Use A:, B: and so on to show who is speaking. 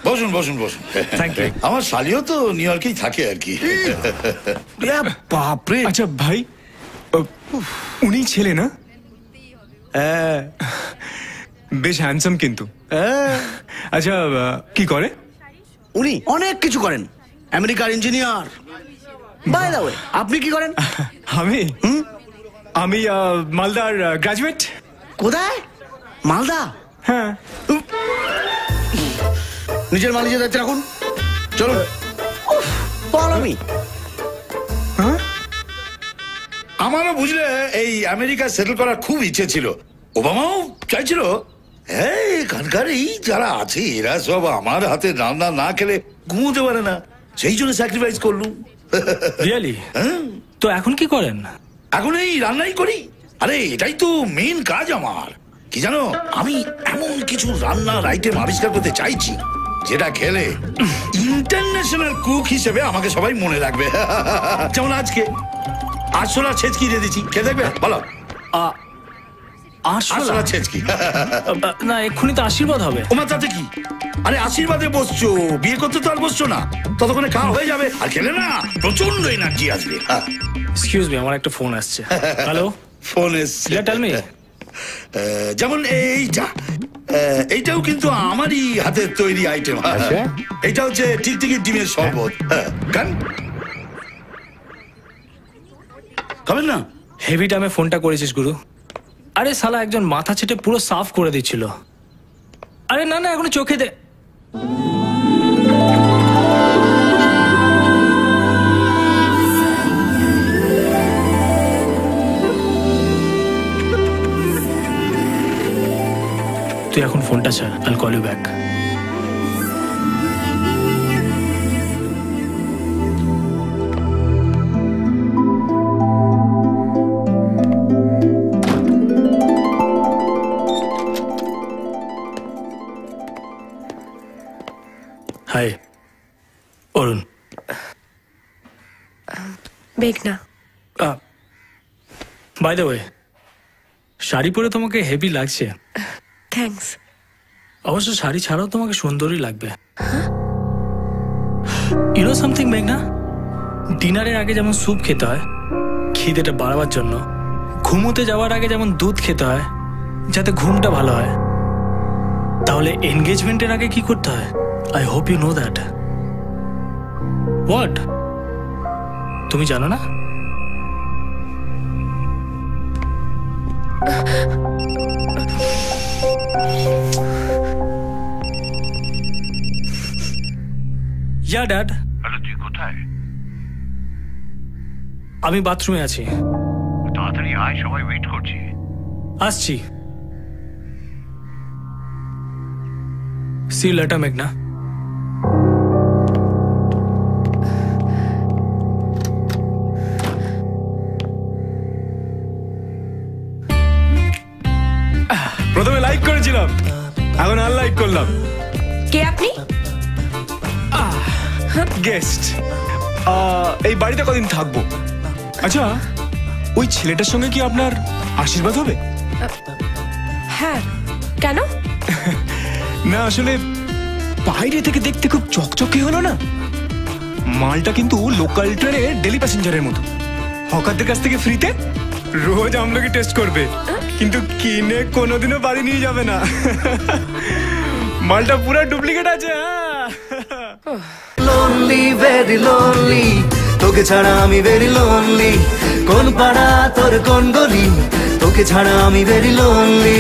A: বসুন বসুন বসুন।
B: Thank you.
A: আমার শালিও তো নিউ ইয়র্কেই থাকে আর কি।
B: বাপরে।
C: আচ্ছা ভাই, উনি ছেলে না? বেশ হ্যান্ডসাম কিন্তু। আচ্ছা কি করে
B: উনি? অনেক কিছু করেন, আমেরিকার ইঞ্জিনিয়ার। বাই দ্য ওয়ে, আপনি কি করেন?
C: আমি আমি মালদার গ্রাজুয়েট।
B: কোথায়? মালদা?
C: হ্যাঁ।
B: নিজের মাল নিজের দায়িত্বে রাখুন। চলুন। আমি
A: আমারও বুঝলে এই আমেরিকা সেটেল করার খুব ইচ্ছে ছিল, ওবামাও চাইছিল। এখানকার এই যারা আছে এরা সব আমার হাতে রান্না না খেলে ঘুমোতে পারে না, সেই জন্য স্যাক্রিফাইস করলুম।
D: রিয়েলি? তো এখন কি করেন?
A: এখন এই রান্নাই করি। আরে এটাই তো মেন কাজ আমার। কি জানো, আমি এমন কিছু রান্নার আইটেম আবিষ্কার করতে চাইছি যেটা খেলে ইন্টারন্যাশনাল কুক হিসেবে আমাকে সবাই মনে রাখবে। যেমন আজকে আরশোলা ছেচকি দিয়ে দিচ্ছি, খেয়ে দেখবে? বলো। আরশোলা ছেচকি।
D: না, এক্ষুনি তো আশীর্বাদ হবে।
A: তোমার তাতে কি? আরে আশীর্বাদে বসছো, বিয়ে করতে তো আর বসছো না। ততক্ষণে খাওয়া হয়ে যাবে, আর খেলে না প্রচন্ড এনার্জি আসবে।
D: এক্সকিউজ মি, আমার একটা ফোন আসছে। হ্যালো,
A: ফোন এসছে?
D: Tell me.
A: যেমন এইটাও কিন্তু আমারই হাতের তৈরি আইটেম। এইটা হচ্ছে টিকটিকি ডিমের শরবত। খাবেন না?
D: হেভি টাইমে ফোনটা করেছিস গুরু। আরে শালা একজন মাথা ছেটে পুরো সাফ করে দিচ্ছিল। আরে না না, এখনো চোখে দে। তুই এখন ফোনটা ছাড়, I'll call you back. Hi Arun.
E: মেঘনা।
D: বাই দ্য ওয়ে, শাড়ি পরে তোমাকে হেভি লাগছে।
E: থ্যাঙ্কস।
D: অবশ্য শাড়ি ছাড়াও তোমাকে সুন্দরই লাগবে। ইউ নো সামথিং মেঘনা, ডিনারের আগে যেমন স্যুপ খেতে হয় খিদেটা বাড়াবার জন্য, ঘুমোতে যাওয়ার আগে যেমন দুধ খেতে হয় যাতে ঘুমটা ভালো হয়, তাহলে এনগেজমেন্টের আগে কি করতে হয়? I hope you know that. What? তুমি জানো না? ইয়া ড্যাড।
F: হ্যালো, তুই কোথায়?
D: আমি বাথরুমে আছি।
F: তাড়াতাড়ি আয়, সবাই ওয়েট করছি।
D: আসছি। সি ইউ লেটার মেঘনা।
C: প্রথমে লাইক করেছিলাম, এখন আনলাইক করলাম।
E: কে আপনি?
C: গেস্ট। এই বাড়িতে কদিন থাকবো। আচ্ছা, ওই ছেলেটার সঙ্গে কি আপনার আশীর্বাদ হবে?
E: হ্যাঁ, কেন?
C: না আসলে বাইরে থেকে দেখতে খুব চকচকে হলো না, মালটা কিন্তু লোকাল ট্রেনের ডেলি প্যাসেঞ্জারের মতো। হকারদের কাছ থেকে ফ্রিতে রোজ আমলকি টেস্ট করবে, কিন্তু কিনে কোনোদিনও বাড়ি নিয়ে যাবে না। মালটা পুরো ডুপ্লিকেট আছে।
G: লোনলি, ভেরি লোনলি, তোকে ছাড়া আমি ভেরি লোনলি। কোন পাড়া তোর কোন গলি, তোকে ছাড়া আমি ভেরি লোনলি।